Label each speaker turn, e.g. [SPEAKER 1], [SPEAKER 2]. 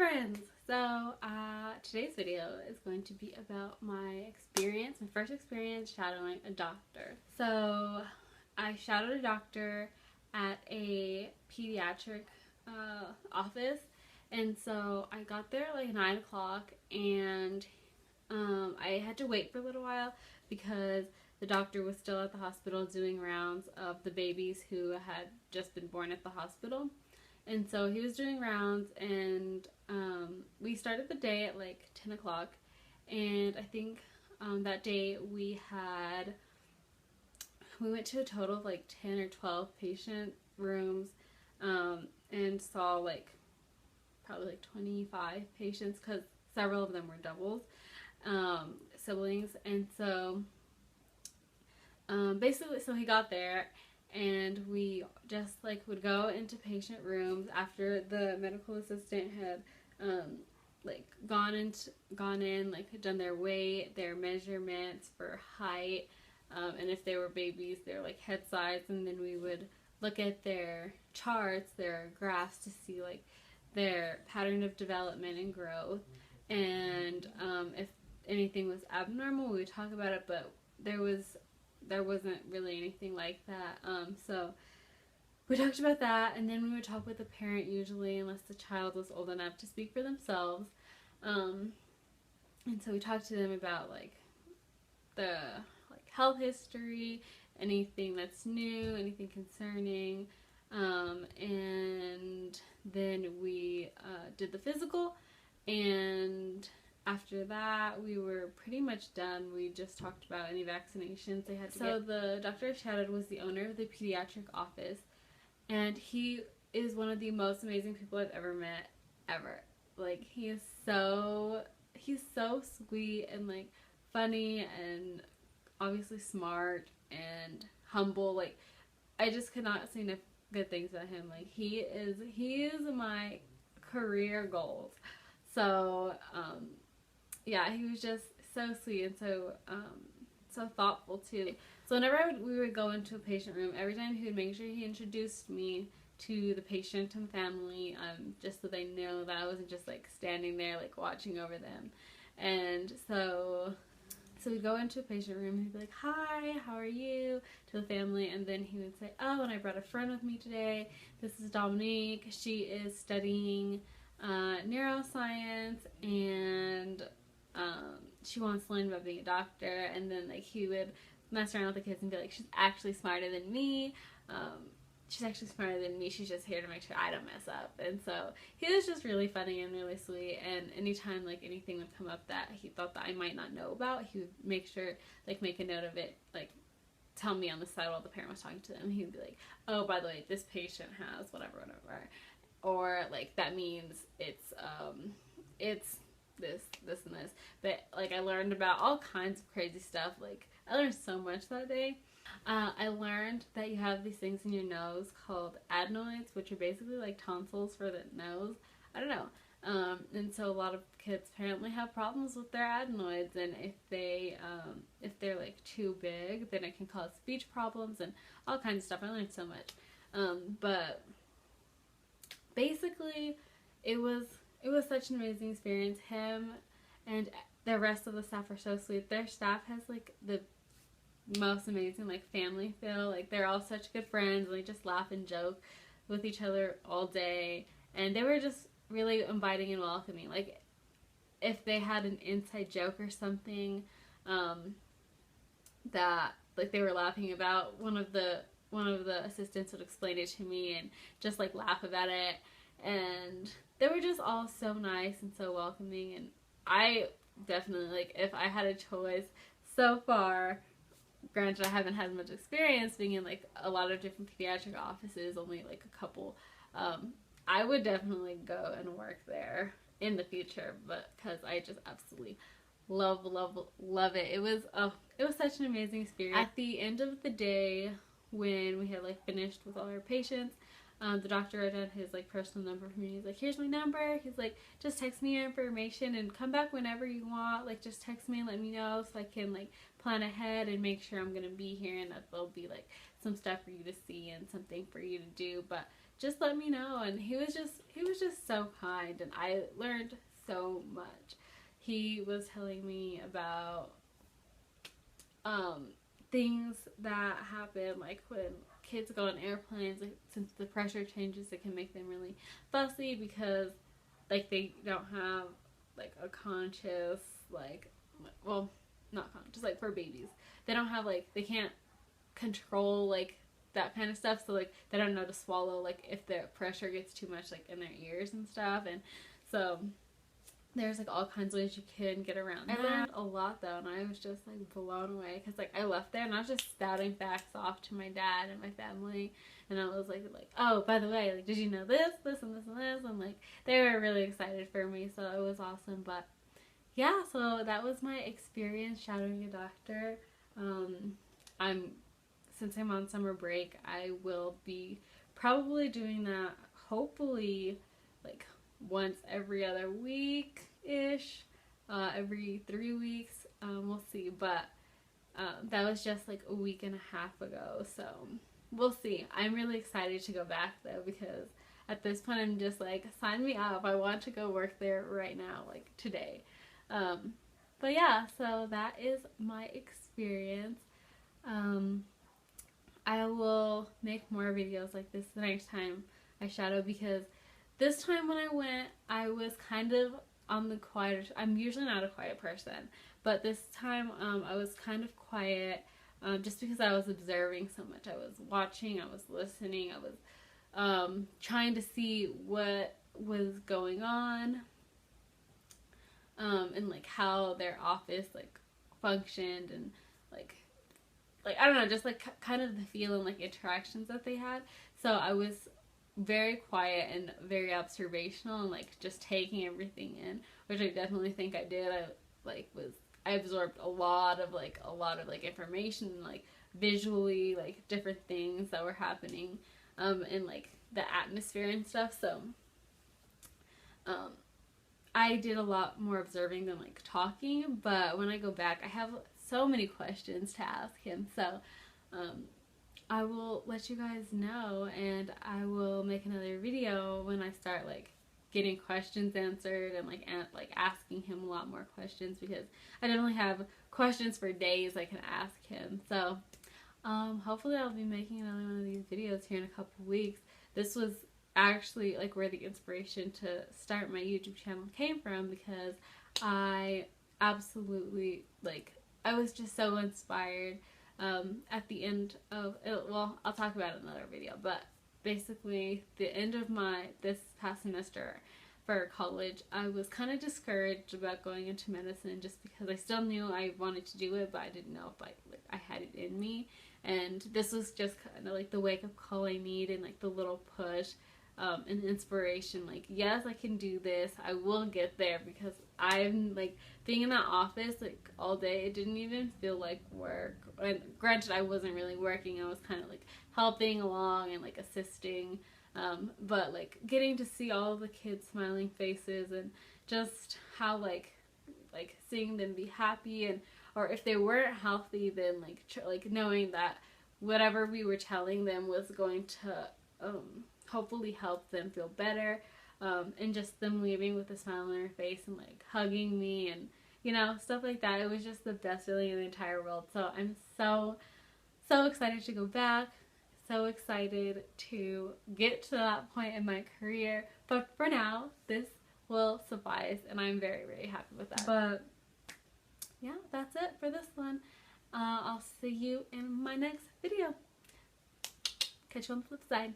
[SPEAKER 1] friends! So today's video is going to be about my first experience shadowing a doctor. So I shadowed a doctor at a pediatric office, and so I got there at like 9 o'clock, and I had to wait for a little while because the doctor was still at the hospital doing rounds of the babies who had just been born at the hospital. And so he was doing rounds, and we started the day at like 10 o'clock. And I think that day we went to a total of like 10 or 12 patient rooms, and saw like probably like 25 patients because several of them were doubles, siblings. And so basically, so he got there, and we just like would go into patient rooms after the medical assistant had like gone in, like done their weight, their measurements for height, and if they were babies, their like head size, and then we would look at their charts, their graphs, to see like their pattern of development and growth, and if anything was abnormal, we would talk about it, but there wasn't really anything like that. So we talked about that, and then we would talk with the parent usually, unless the child was old enough to speak for themselves. And so we talked to them about like the health history, anything that's new, anything concerning, and then we did the physical, and after that, we were pretty much done. We just talked about any vaccinations they had to get. So the doctor I shadowed was the owner of the pediatric office, and he is one of the most amazing people I've ever met, ever. Like, he's so sweet and like funny and obviously smart and humble. Like, I just could not say enough good things about him. Like, he is my career goals. So yeah, he was just so sweet and so thoughtful too. So whenever we would go into a patient room, every time he would make sure he introduced me to the patient and family, just so they know that I wasn't just like standing there like watching over them. And so we'd go into a patient room, he'd be like, "Hi, how are you?" to the family, and then he would say, "Oh, and I brought a friend with me today. This is Dominique. She is studying neuroscience, and she wants to learn about being a doctor." And then like he would mess around with the kids and be like, "She's actually smarter than me. She's just here to make sure I don't mess up." And so he was just really funny and really sweet. And anytime like anything would come up that he thought that I might not know about, he would make sure, like, make a note of it, like tell me on the side while the parent was talking to them. He would be like, "Oh, by the way, this patient has whatever," or like that means it's this and this. But like, I learned about all kinds of crazy stuff. Like, I learned so much that day. I learned that you have these things in your nose called adenoids, which are basically like tonsils for the nose. I don't know. And so a lot of kids apparently have problems with their adenoids, and if they're like too big, then it can cause speech problems and all kinds of stuff. I learned so much. But basically, it was such an amazing experience. Him and the rest of the staff are so sweet. Their staff has like the most amazing like family feel. Like, they're all such good friends, and they just laugh and joke with each other all day, and they were just really inviting and welcoming. Like, if they had an inside joke or something that like they were laughing about, one of the assistants would explain it to me and just like laugh about it. And they were just all so nice and so welcoming. And I definitely, like, if I had a choice, so far, granted I haven't had much experience being in like a lot of different pediatric offices, only like a couple, I would definitely go and work there in the future, but because I just absolutely love it. It was such an amazing experience. At the end of the day, when we had like finished with all our patients, the doctor wrote down his like personal number for me. He's like, "Here's my number." He's like, "Just text me your information and come back whenever you want. Like, just text me and let me know so I can like plan ahead and make sure I'm gonna be here, and that there'll be like some stuff for you to see and something for you to do. But just let me know. And he was just so kind, and I learned so much. He was telling me about things that happen, like when kids go on airplanes, like, since the pressure changes, it can make them really fussy because like they don't have like a conscious, like, well, not conscious, like for babies, they don't have, like, they can't control like that kind of stuff, so like they don't know to swallow, like if the pressure gets too much like in their ears and stuff. And so there's like all kinds of ways you can get around that. I learned a lot though, and I was just like blown away because like I left there and I was just spouting facts off to my dad and my family, and I was like, oh, by the way, like, did you know this, this, and this, and this? And like they were really excited for me, so it was awesome. But yeah, so that was my experience shadowing a doctor. Since I'm on summer break, I will be probably doing that, hopefully like once every other week-ish, every 3 weeks, we'll see. But that was just like a week and a half ago, so we'll see. I'm really excited to go back though, because at this point I'm just like, sign me up, I want to go work there right now, like today. But yeah, so that is my experience. I will make more videos like this the next time I shadow, because this time when I went, I was kind of on the quieter. I'm usually not a quiet person, but this time I was kind of quiet, just because I was observing so much. I was watching, I was listening, I was trying to see what was going on, and like how their office like functioned, and like I don't know, just like kind of the feeling, like interactions that they had. So I was very quiet and very observational and like just taking everything in, which I definitely think I did. I absorbed a lot of information, like visually, like different things that were happening in like the atmosphere and stuff. So I did a lot more observing than like talking. But when I go back, I have so many questions to ask him, so I will let you guys know, and I will make another video when I start like getting questions answered and like asking him a lot more questions, because I definitely have questions for days I can ask him. So hopefully I'll be making another one of these videos here in a couple weeks. This was actually like where the inspiration to start my YouTube channel came from, because I absolutely, like, I was just so inspired at the end of it. Well, I'll talk about it in another video, but basically the end of this past semester for college, I was kind of discouraged about going into medicine, just because I still knew I wanted to do it, but I didn't know if I had it in me. And this was just kind of like the wake-up call I need, and like the little push and inspiration, like, yes, I can do this, I will get there, because I'm like, being in that office like all day, it didn't even feel like work. And granted, I wasn't really working, I was kind of like helping along and like assisting, but like getting to see all the kids' smiling faces, and just how like seeing them be happy, and or if they weren't healthy, then like knowing that whatever we were telling them was going to hopefully help them feel better, and just them leaving with a smile on their face and like hugging me and, you know, stuff like that. It was just the best feeling in the entire world. So I'm so excited to go back, so excited to get to that point in my career. But for now, this will suffice, and I'm very, very happy with that. But yeah, that's it for this one. I'll see you in my next video. Catch you on the flip side.